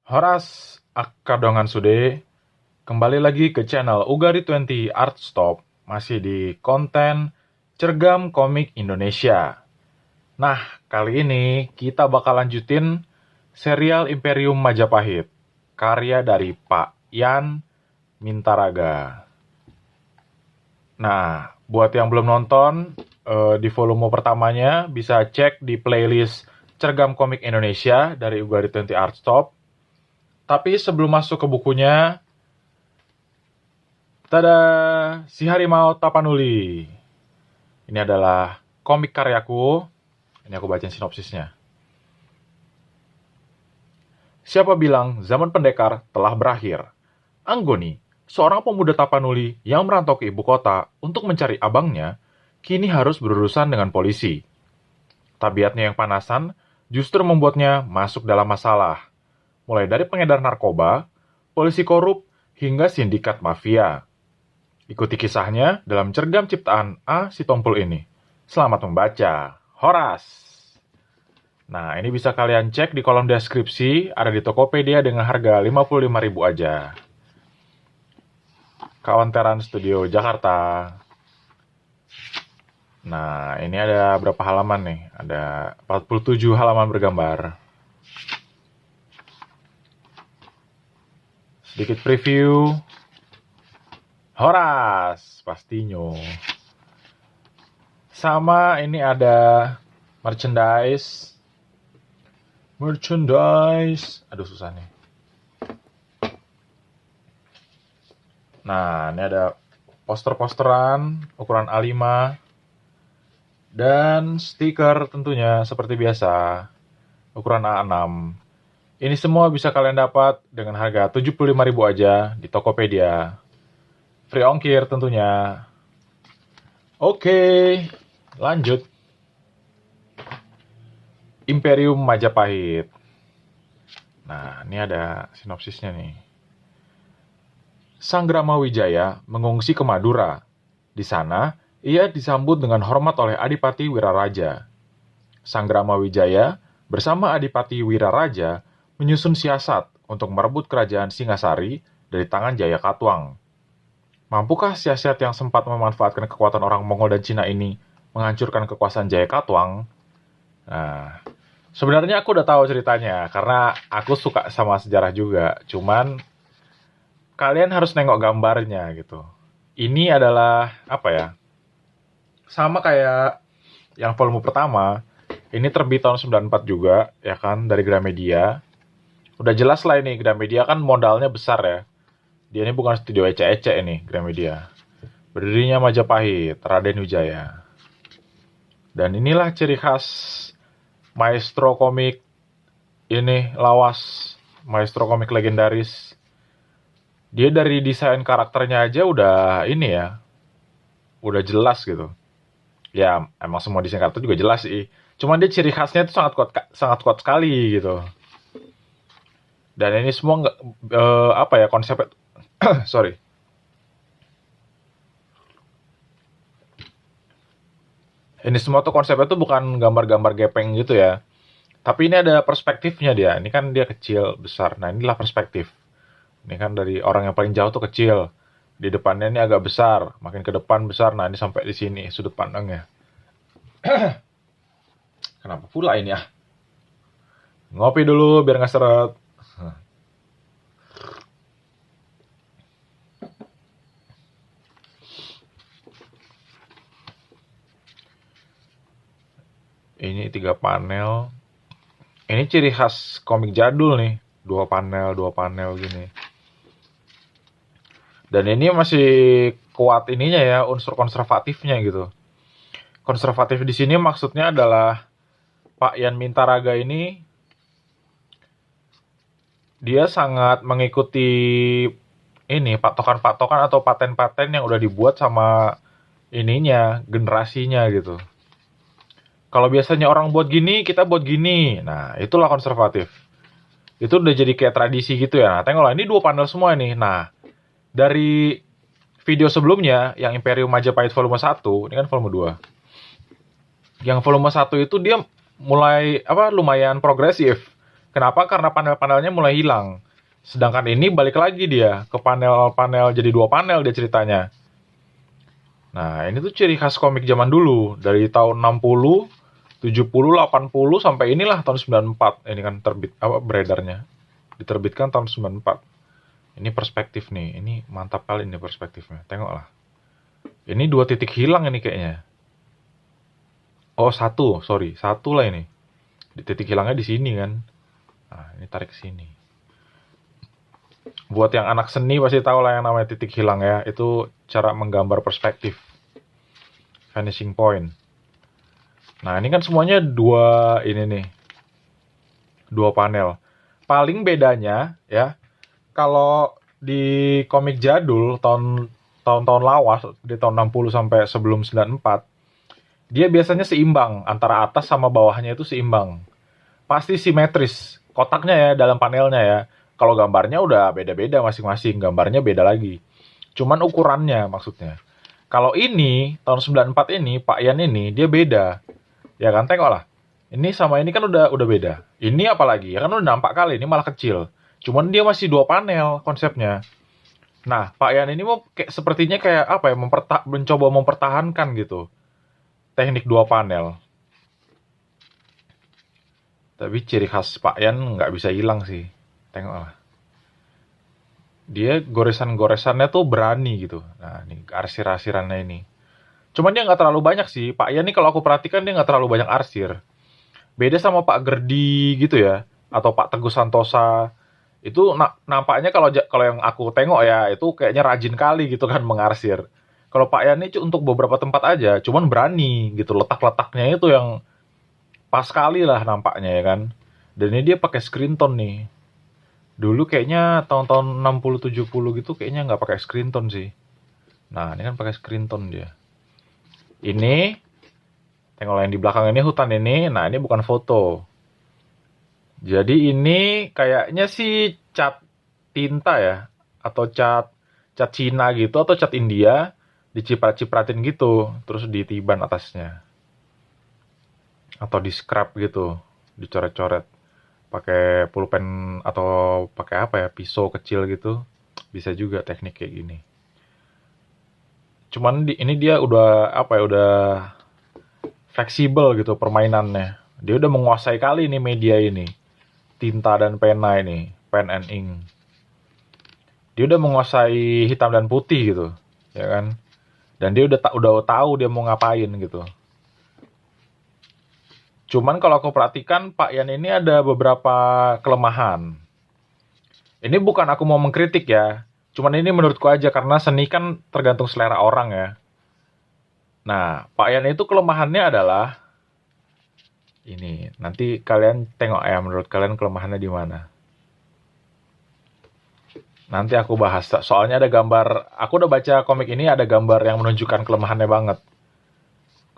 Horas Akadongan Sude, kembali lagi ke channel Ugari20 Artstop, masih di konten Cergam Komik Indonesia. Nah, kali ini kita bakal lanjutin serial Imperium Majapahit, karya dari Pak Yan Mintaraga. Nah, buat yang belum nonton, di volume pertamanya bisa cek di playlist Cergam Komik Indonesia dari Ugari20 Artstop. Tapi sebelum masuk ke bukunya, tada, Si Harimau Tapanuli. Ini adalah komik karyaku. Ini aku bacain sinopsisnya. Siapa bilang zaman pendekar telah berakhir? Anggoni, seorang pemuda Tapanuli yang merantau ke ibu kota untuk mencari abangnya, kini harus berurusan dengan polisi. Tabiatnya yang panasan justru membuatnya masuk dalam masalah. Mulai dari pengedar narkoba, polisi korup, hingga sindikat mafia. Ikuti kisahnya dalam cergam ciptaan A. Sitompul ini. Selamat membaca. Horas! Nah, ini bisa kalian cek di kolom deskripsi, ada di Tokopedia dengan harga 55.000 aja. Kawanteran Studio Jakarta. Nah, ini ada berapa halaman nih? Ada 47 halaman bergambar. Sedikit preview. Horas, pastinya. Sama ini ada merchandise. Aduh susah nih. Nah, ini ada poster-posteran ukuran A5 dan stiker tentunya seperti biasa ukuran A6. Ini semua bisa kalian dapat dengan harga 75.000 aja di Tokopedia. Free ongkir tentunya. Oke, lanjut. Imperium Majapahit. Nah, ini ada sinopsisnya nih. Sanggrama Wijaya mengungsi ke Madura. Di sana, ia disambut dengan hormat oleh Adipati Wiraraja. Sanggrama Wijaya bersama Adipati Wiraraja menyusun siasat untuk merebut kerajaan Singasari dari tangan Jaya Katuang. Mampukah siasat yang sempat memanfaatkan kekuatan orang Mongol dan Cina ini menghancurkan kekuasaan Jaya Katuang? Nah, sebenarnya aku udah tahu ceritanya, karena aku suka sama sejarah juga. Cuman, kalian harus nengok gambarnya gitu. Ini adalah, apa ya, sama kayak yang volume pertama. Ini terbit tahun 94 juga, ya kan, dari Gramedia. Udah jelas lah ini, Gramedia kan modalnya besar ya. Dia ini bukan studio ecek-ecek ini, Gramedia. Berdirinya Majapahit, Raden Wijaya. Dan inilah ciri khas maestro komik ini, lawas. Maestro komik legendaris. Dia dari desain karakternya aja udah ini ya. Udah jelas gitu. Ya, emang semua desain karakter juga jelas sih. Cuman dia ciri khasnya itu sangat kuat sekali gitu. Dan ini semua nggak apa ya, konsepnya sorry. Ini semua tuh konsepnya tuh bukan gambar-gambar gepeng gitu ya. Tapi ini ada perspektifnya dia. Ini kan dia kecil, besar. Nah, inilah perspektif. Ini kan dari orang yang paling jauh tuh kecil. Di depannya ini agak besar. Makin ke depan besar. Nah, ini sampai di sini sudut pandangnya. Kenapa pula ini ya? Ngopi dulu biar nggak seret. Ini 3 panel. Ini ciri khas komik jadul nih. 2 panel gini. Dan ini masih kuat ininya ya, unsur konservatifnya gitu. Konservatif di sini maksudnya adalah Pak Yan Mintaraga ini dia sangat mengikuti ini patokan-patokan atau paten-paten yang udah dibuat sama ininya, generasinya gitu. Kalau biasanya orang buat gini, kita buat gini. Nah, itulah konservatif. Itu udah jadi kayak tradisi gitu ya. Nah, tengoklah, ini 2 panel semua nih. Nah, dari video sebelumnya, yang Imperium Majapahit volume 1, ini kan volume 2. Yang volume 1 itu dia mulai, lumayan progresif. Kenapa? Karena panel-panelnya mulai hilang. Sedangkan ini balik lagi dia ke panel-panel, jadi 2 panel dia ceritanya. Nah, ini tuh ciri khas komik zaman dulu, dari tahun 60, 70, 80 sampai inilah tahun 94. Ini kan terbit beredarnya. Diterbitkan tahun 94. Ini perspektif nih, ini mantap kali ini perspektifnya. Tengoklah. Ini 2 titik hilang ini kayaknya. Oh, satu lah ini. Di titik hilangnya di sini kan. Nah, ini tarik ke sini. Buat yang anak seni pasti tahu lah yang namanya titik hilang ya. Itu cara menggambar perspektif. Vanishing point. Nah, ini kan semuanya 2 ini nih. 2 panel. Paling bedanya ya, kalau di komik jadul tahun-tahun lawas di tahun 60 sampai sebelum 94, dia biasanya seimbang antara atas sama bawahnya itu seimbang. Pasti simetris kotaknya ya dalam panelnya ya. Kalau gambarnya udah beda-beda masing-masing, gambarnya beda lagi. Cuman ukurannya maksudnya. Kalau ini tahun 94 ini Pak Yan ini dia beda. Ya kan tengoklah. Ini sama ini kan udah beda. Ini apalagi ya kan udah nampak kali ini malah kecil. Cuman dia masih 2 panel konsepnya. Nah, Pak Yan ini mau sepertinya kayak apa ya mencoba mempertahankan gitu. Teknik 2 panel. Tapi ciri khas Pak Yan nggak bisa hilang sih. Tengoklah. Dia goresan-goresannya tuh berani gitu. Nah, ini arsir-arsirannya ini. Cuman dia nggak terlalu banyak sih. Pak Yan nih kalau aku perhatikan dia nggak terlalu banyak arsir. Beda sama Pak Gerdi gitu ya. Atau Pak Teguh Santosa. Itu nampaknya kalau yang aku tengok ya, itu kayaknya rajin kali gitu kan mengarsir. Kalau Pak Yan ini untuk beberapa tempat aja, cuman berani gitu. Letak-letaknya itu yang pas kali lah nampaknya ya kan. Dan ini dia pakai screen tone nih. Dulu kayaknya tahun-tahun 60-70 gitu kayaknya nggak pakai screen tone sih. Nah, ini kan pakai screen tone dia. Ini, tengok yang di belakang ini hutan ini. Nah, ini bukan foto. Jadi ini kayaknya sih cat tinta ya. Atau cat Cina gitu, atau cat India. Diciprat-cipratin gitu. Terus ditiban atasnya. Atau di scrap gitu. Dicoret-coret. Pakai pulpen atau pakai apa ya, pisau kecil gitu, bisa juga teknik kayak gini. Cuman ini dia udah apa ya, udah fleksibel gitu permainannya. Dia udah menguasai kali ini media ini, tinta dan pena ini, pen and ink. Dia udah menguasai hitam dan putih gitu, ya kan? Dan dia udah tahu dia mau ngapain gitu. Cuman kalau aku perhatikan Pak Yan ini ada beberapa kelemahan. Ini bukan aku mau mengkritik ya. Cuman ini menurutku aja karena seni kan tergantung selera orang ya. Nah, Pak Yan itu kelemahannya adalah ini. Nanti kalian tengok ya menurut kalian kelemahannya di mana. Nanti aku bahas. Soalnya ada gambar, aku udah baca komik ini ada gambar yang menunjukkan kelemahannya banget.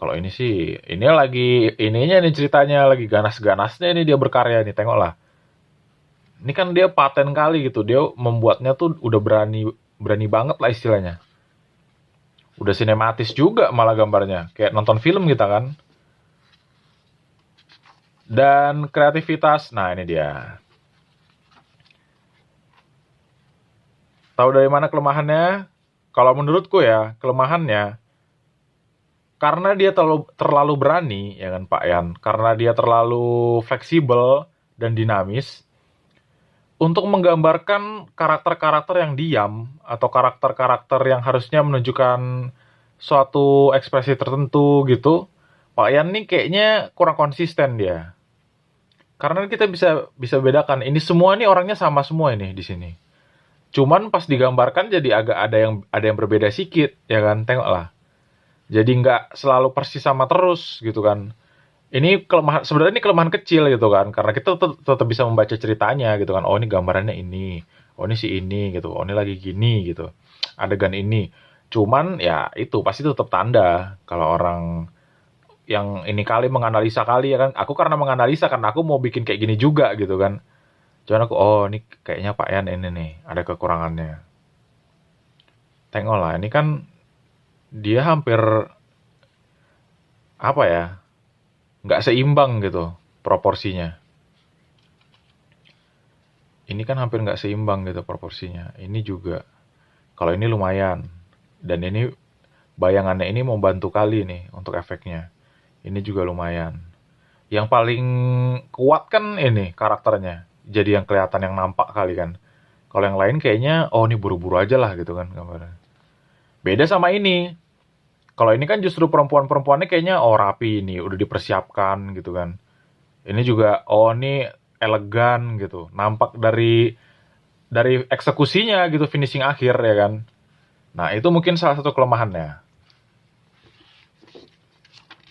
Kalau ini sih, ini lagi ininya nih ceritanya lagi ganas-ganasnya ini dia berkarya nih, tengoklah. Ini kan dia paten kali gitu, dia membuatnya tuh udah berani banget lah istilahnya. Udah sinematis juga malah gambarnya, kayak nonton film kita kan. Dan kreativitas, nah ini dia. Tahu dari mana kelemahannya? Kalau menurutku ya, kelemahannya karena dia terlalu berani, ya kan Pak Yan, karena dia terlalu fleksibel dan dinamis, untuk menggambarkan karakter-karakter yang diam, atau karakter-karakter yang harusnya menunjukkan suatu ekspresi tertentu gitu, Pak Yan nih kayaknya kurang konsisten dia. Karena kita bisa bedakan, ini semua nih orangnya sama semua ini di sini. Cuman pas digambarkan jadi agak ada yang berbeda sedikit, ya kan, tengoklah. Jadi nggak selalu persis sama terus gitu kan. Ini kelemahan, sebenarnya ini kelemahan kecil gitu kan. Karena kita tetap bisa membaca ceritanya gitu kan. Oh ini gambarannya ini. Oh ini si ini gitu. Oh ini lagi gini gitu. Adegan ini. Cuman ya itu pasti tetap tanda. Kalau orang yang ini kali menganalisa kali ya kan. Aku karena menganalisa karena aku mau bikin kayak gini juga gitu kan. Cuman aku, oh ini kayaknya Pak Yan ini nih. Ada kekurangannya. Tengok lah, ini kan dia hampir apa ya, nggak seimbang gitu proporsinya. Ini kan hampir nggak seimbang gitu proporsinya. Ini juga. Kalau ini lumayan. Dan ini bayangannya ini membantu kali nih untuk efeknya. Ini juga lumayan. Yang paling kuat kan ini karakternya. Jadi yang kelihatan yang nampak kali kan. Kalau yang lain kayaknya, oh ini buru-buru aja lah gitu kan gambarnya. Beda sama ini. Kalau ini kan justru perempuan-perempuannya kayaknya oh rapi ini, udah dipersiapkan gitu kan. Ini juga oh ini elegan gitu. Nampak dari eksekusinya gitu finishing akhir ya kan. Nah, itu mungkin salah satu kelemahannya.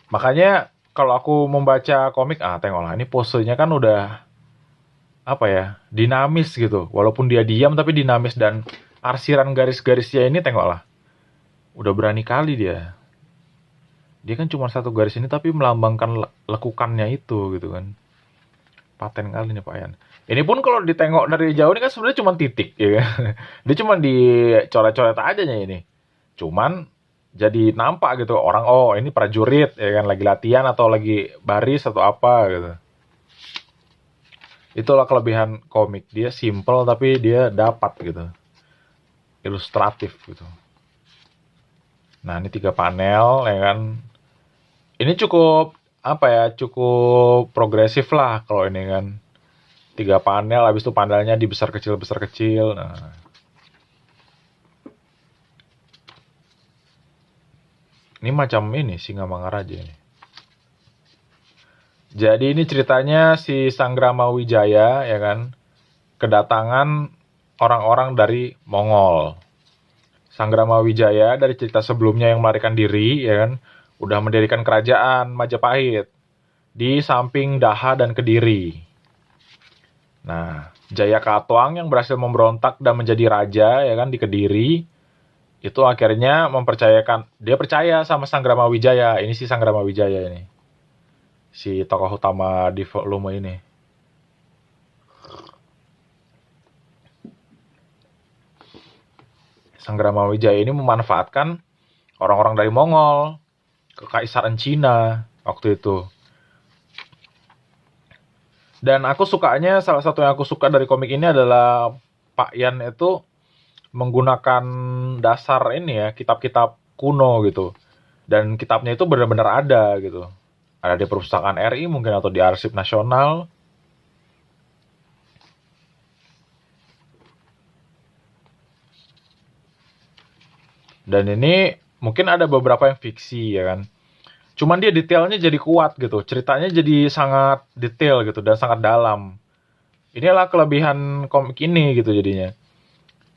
Makanya kalau aku membaca komik, tengoklah ini posenya kan udah apa ya, dinamis gitu. Walaupun dia diam tapi dinamis dan arsiran garis-garisnya ini tengoklah. Udah berani kali dia. Dia kan cuma satu garis ini tapi melambangkan lekukannya itu gitu kan. Paten kali nih Pak Yan. Ini pun kalau ditengok dari jauh ini kan sebenarnya cuma titik ya kan. Dia cuma dicoret-coret aja ini. Cuman jadi nampak gitu orang oh ini prajurit ya kan lagi latihan atau lagi baris atau apa gitu. Itulah kelebihan komik. Dia simple tapi dia dapat gitu. Ilustratif gitu. Nah, ini 3 panel ya kan. Ini cukup apa ya? Cukup progresif lah kalau ini kan. 3 panel habis itu panelnya dibesar kecil besar kecil. Nah, ini macam ini Singamangaraja ini. Jadi ini ceritanya si Sanggrama Wijaya ya kan kedatangan orang-orang dari Mongol. Sanggrama Wijaya dari cerita sebelumnya yang melarikan diri ya kan udah mendirikan kerajaan Majapahit di samping Daha dan Kediri. Nah, Jaya Katuang yang berhasil memberontak dan menjadi raja ya kan di Kediri itu akhirnya mempercayakan dia percaya sama Sanggrama Wijaya. Ini si Sanggrama Wijaya ini. Si tokoh utama di volume ini. Sanggrama Wijaya ini memanfaatkan orang-orang dari Mongol, kekaisaran Cina waktu itu. Dan aku sukanya, salah satu yang aku suka dari komik ini adalah Pak Yan itu menggunakan dasar ini ya, kitab-kitab kuno gitu. Dan kitabnya itu benar-benar ada gitu. Ada di perpustakaan RI mungkin atau di arsip nasional. Dan ini mungkin ada beberapa yang fiksi ya kan. Cuman dia detailnya jadi kuat gitu. Ceritanya jadi sangat detail gitu dan sangat dalam. Inilah kelebihan komik ini gitu jadinya.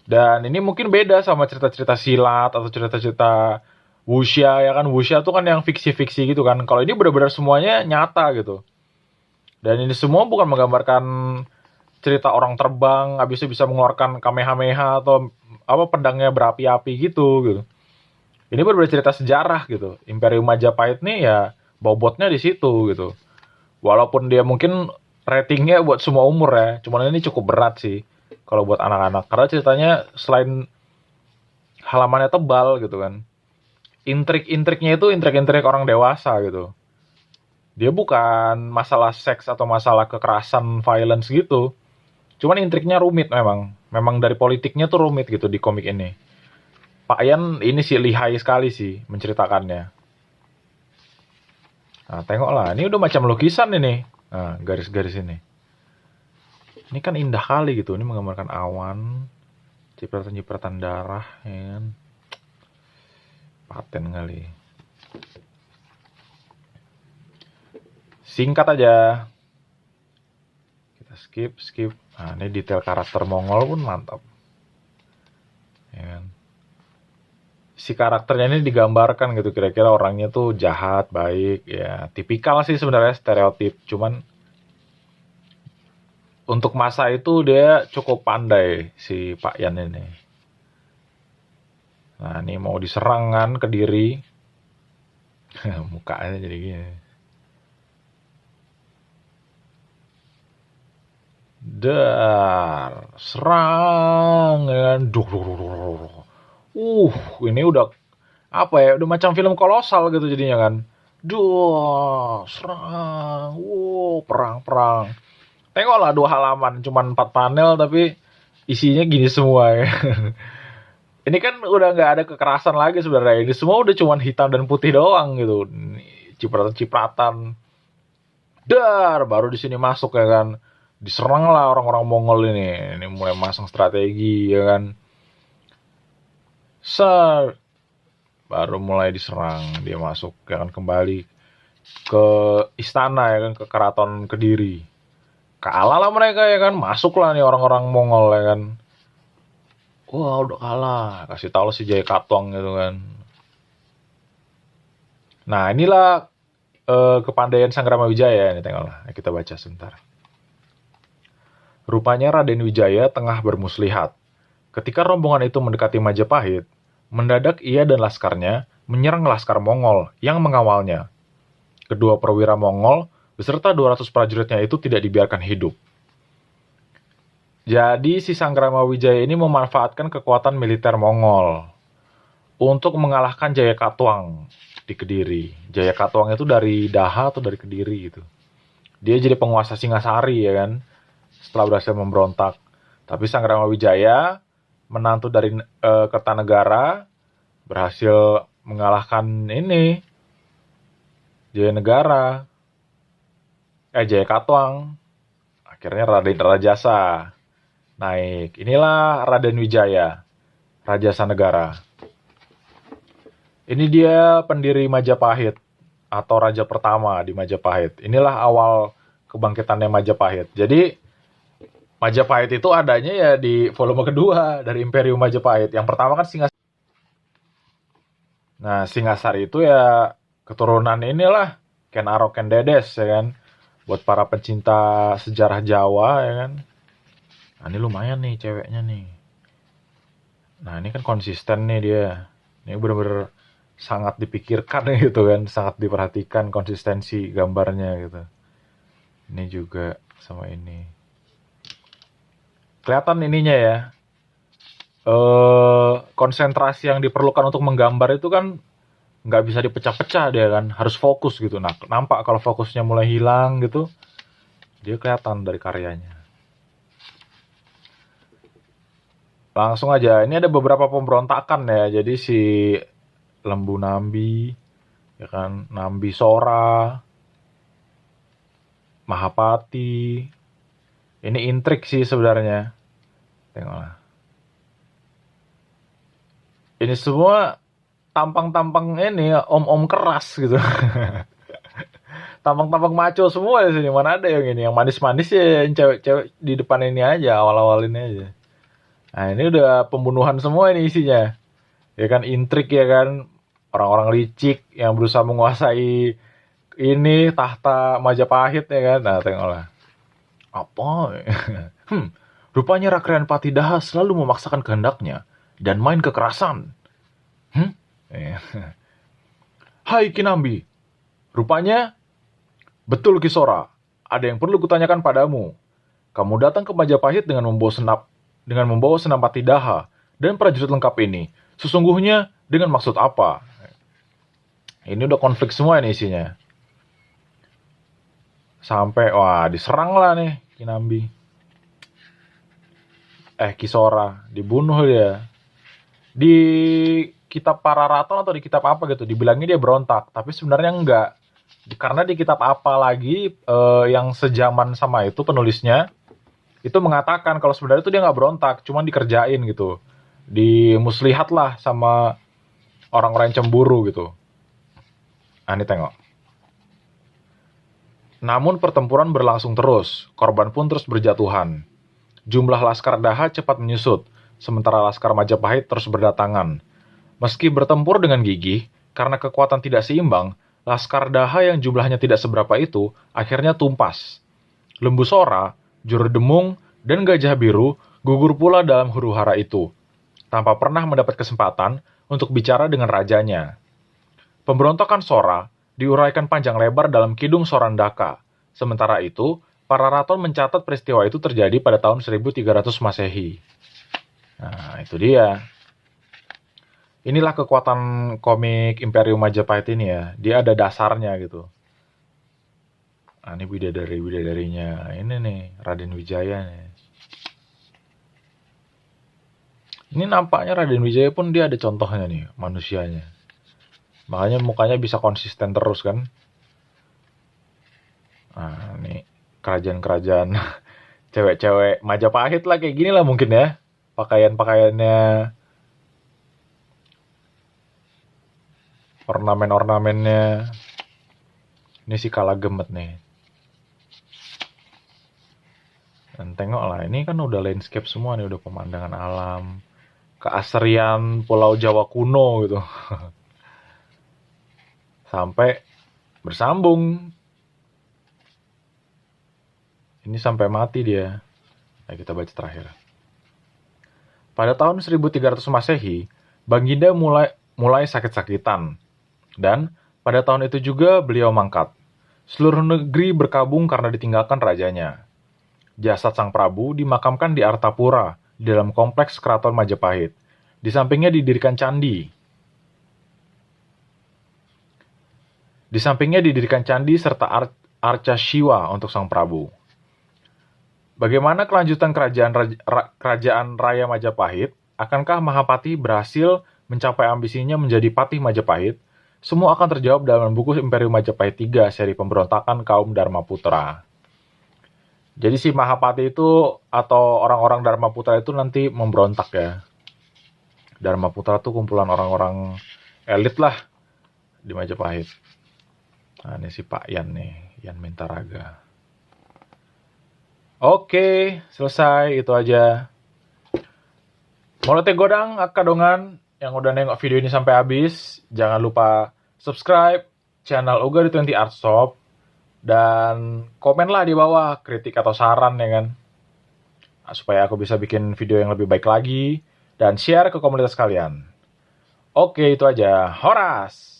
Dan ini mungkin beda sama cerita-cerita silat atau cerita-cerita wuxia ya kan. Wuxia tuh kan yang fiksi-fiksi gitu kan. Kalau ini benar-benar semuanya nyata gitu. Dan ini semua bukan menggambarkan cerita orang terbang, habis itu bisa mengeluarkan kamehameha atau apa pedangnya berapi-api gitu. Ini benar-benar cerita sejarah gitu. Imperium Majapahit nih ya bobotnya di situ gitu. Walaupun dia mungkin ratingnya buat semua umur ya, cuman ini cukup berat sih kalau buat anak-anak. Karena ceritanya selain halamannya tebal gitu kan, intrik-intriknya itu intrik-intrik orang dewasa gitu. Dia bukan masalah seks atau masalah kekerasan, violence gitu. Cuman intriknya rumit memang. Memang dari politiknya tuh rumit gitu di komik ini. Pak Yan ini sih lihai sekali sih menceritakannya. Nah, tengoklah, ini udah macam lukisan ini. Nah, garis-garis ini. Ini kan indah kali gitu. Ini menggambarkan awan, cipratan-cipratan darah, ya kan. Paten kali. Singkat aja. Kita skip. Nah, ini detail karakter Mongol pun mantap. Ya kan. Si karakternya ini digambarkan gitu kira-kira orangnya tuh jahat, baik, ya tipikal sih sebenarnya stereotip. Cuman untuk masa itu dia cukup pandai si Pak Yan ini. Nah, ini mau diserang kan Kediri. Mukanya jadi gini. Dar, serang ya kan. Ini udah apa ya? Udah macam film kolosal gitu jadinya kan. Duh, serang. Perang-perang. Tengoklah 2 halaman, cuman 4 panel tapi isinya gini semua ya. Ini kan udah nggak ada kekerasan lagi sebenarnya. Ini semua udah cuman hitam dan putih doang gitu. Cipratan-cipratan. Dar, baru di sini masuk ya kan. Diserang lah orang-orang Mongol ini. Ini mulai masang strategi ya kan. Ser, baru mulai diserang. Dia masuk ya kan, kembali ke istana ya kan, ke keraton Kediri. Kalah lah mereka ya kan. Masuklah nih orang-orang Mongol ya kan. Wah udah kalah. Kasih tahu si Jaya Katuang gitu kan. Nah inilah kepandaian Sanggrama Wijaya ini, tengoklah. Kita baca sebentar. Rupanya Raden Wijaya tengah bermuslihat. Ketika rombongan itu mendekati Majapahit, mendadak ia dan laskarnya menyerang laskar Mongol yang mengawalnya. Kedua perwira Mongol beserta 200 prajuritnya itu tidak dibiarkan hidup. Jadi si Sanggrama Wijaya ini memanfaatkan kekuatan militer Mongol untuk mengalahkan Jaya Katuang di Kediri. Jaya Katuang itu dari Daha atau dari Kediri gitu. Dia jadi penguasa Singasari ya kan, setelah berhasil memberontak. Tapi Sanggrama Wijaya, menantu dari Kertanegara, berhasil mengalahkan ini Jaya Negara, Jaya Katuang. Akhirnya Raden Rajasa naik. Inilah Raden Wijaya, Rajasa Negara. Ini dia pendiri Majapahit atau raja pertama di Majapahit. Inilah awal kebangkitannya Majapahit. Jadi Majapahit itu adanya ya di volume kedua dari Imperium Majapahit. Yang pertama kan Singasari. Nah, Singasari itu ya keturunan inilah Ken Arok Ken Dedes ya kan. Buat para pencinta sejarah Jawa ya kan. Nah, ini lumayan nih ceweknya nih. Nah, ini kan konsisten nih dia. Ini bener-bener sangat dipikirkan gitu kan, sangat diperhatikan konsistensi gambarnya gitu. Ini juga sama ini. Kelihatan ininya ya. Konsentrasi yang diperlukan untuk menggambar itu kan nggak bisa dipecah-pecah dia kan, harus fokus gitu. Nah, nampak kalau fokusnya mulai hilang gitu, dia kelihatan dari karyanya. Langsung aja, ini ada beberapa pemberontakan ya. Jadi si Lembu Nambi, ya kan, Nambi Sora, Mahapati. Ini intrik sih sebenarnya. Tengoklah. Ini semua tampang-tampang ini om-om keras gitu. Tampang-tampang maco semua di sini. Mana ada yang ini, yang manis-manis ya, yang cewek-cewek di depan ini aja, awal-awal ini aja. Nah, ini udah pembunuhan semua ini isinya. Ya kan, intrik ya kan, orang-orang licik yang berusaha menguasai ini tahta Majapahit ya kan. Nah, tengoklah. Apa? Rupanya Rakren Patidaha selalu memaksakan kehendaknya dan main kekerasan. Hai Kinambi, rupanya betul Kisora. Ada yang perlu kutanyakan padamu. Kamu datang ke Majapahit dengan membawa senam Patidaha dan prajurit lengkap ini. Sesungguhnya dengan maksud apa? Ini udah konflik semua ini isinya. Sampai wah diserang lah nih Kinambi. Kisora dibunuh dia. Di kitab Pararaton atau di kitab apa gitu dibilangnya dia berontak, tapi sebenarnya enggak. Karena di kitab apa lagi yang sejaman sama itu penulisnya itu mengatakan kalau sebenarnya itu dia nggak berontak, cuman dikerjain gitu. Dimuslihat lah sama orang-orang yang cemburu gitu. Nah, ini tengok. Namun pertempuran berlangsung terus, korban pun terus berjatuhan. Jumlah laskar Daha cepat menyusut, sementara laskar Majapahit terus berdatangan. Meski bertempur dengan gigih, karena kekuatan tidak seimbang, laskar Daha yang jumlahnya tidak seberapa itu akhirnya tumpas. Lembu Sora, Jurodemung, dan Gajah Biru gugur pula dalam huru-hara itu, tanpa pernah mendapat kesempatan untuk bicara dengan rajanya. Pemberontakan Sora diuraikan panjang lebar dalam Kidung Sorandaka. Sementara itu, para raton mencatat peristiwa itu terjadi pada tahun 1300 Masehi. Nah, itu dia. Inilah kekuatan komik Imperium Majapahit ini ya. Dia ada dasarnya gitu. Nah, ini bidadarinya. Ini nih, Raden Wijaya nih. Ini nampaknya Raden Wijaya pun dia ada contohnya nih, manusianya. Makanya mukanya bisa konsisten terus kan. Nah, ini kerajaan-kerajaan cewek-cewek Majapahit lah kayak gini lah mungkin ya. Pakaian-pakaiannya, ornamen-ornamennya. Ini si Kala Gemet nih. Dan tengok lah, ini kan udah landscape semua nih, udah pemandangan alam. Keasrian Pulau Jawa kuno gitu. Sampai bersambung. Ini sampai mati dia. Nah, kita baca terakhir. Pada tahun 1300 Masehi, Baginda mulai sakit-sakitan. Dan pada tahun itu juga beliau mangkat. Seluruh negeri berkabung karena ditinggalkan rajanya. Jasad sang Prabu dimakamkan di Artapura, di dalam kompleks Keraton Majapahit. Di sampingnya didirikan candi. Serta arca Shiwa untuk sang Prabu. Bagaimana kelanjutan kerajaan Raya Majapahit? Akankah Mahapati berhasil mencapai ambisinya menjadi Patih Majapahit? Semua akan terjawab dalam buku Imperium Majapahit 3 seri pemberontakan kaum Dharmaputra. Jadi si Mahapati itu atau orang-orang Dharmaputra itu nanti memberontak ya. Dharmaputra itu kumpulan orang-orang elit lah di Majapahit. Nah, ini si Pak Yan nih, Yan Mintaraga. Oke, selesai, itu aja. Mulai godang akadongan yang udah nengok video ini sampai habis. Jangan lupa subscribe channel Uga di 20 Art Shop. Dan komenlah di bawah kritik atau saran ya kan. Supaya aku bisa bikin video yang lebih baik lagi. Dan share ke komunitas kalian. Oke, itu aja. Horas!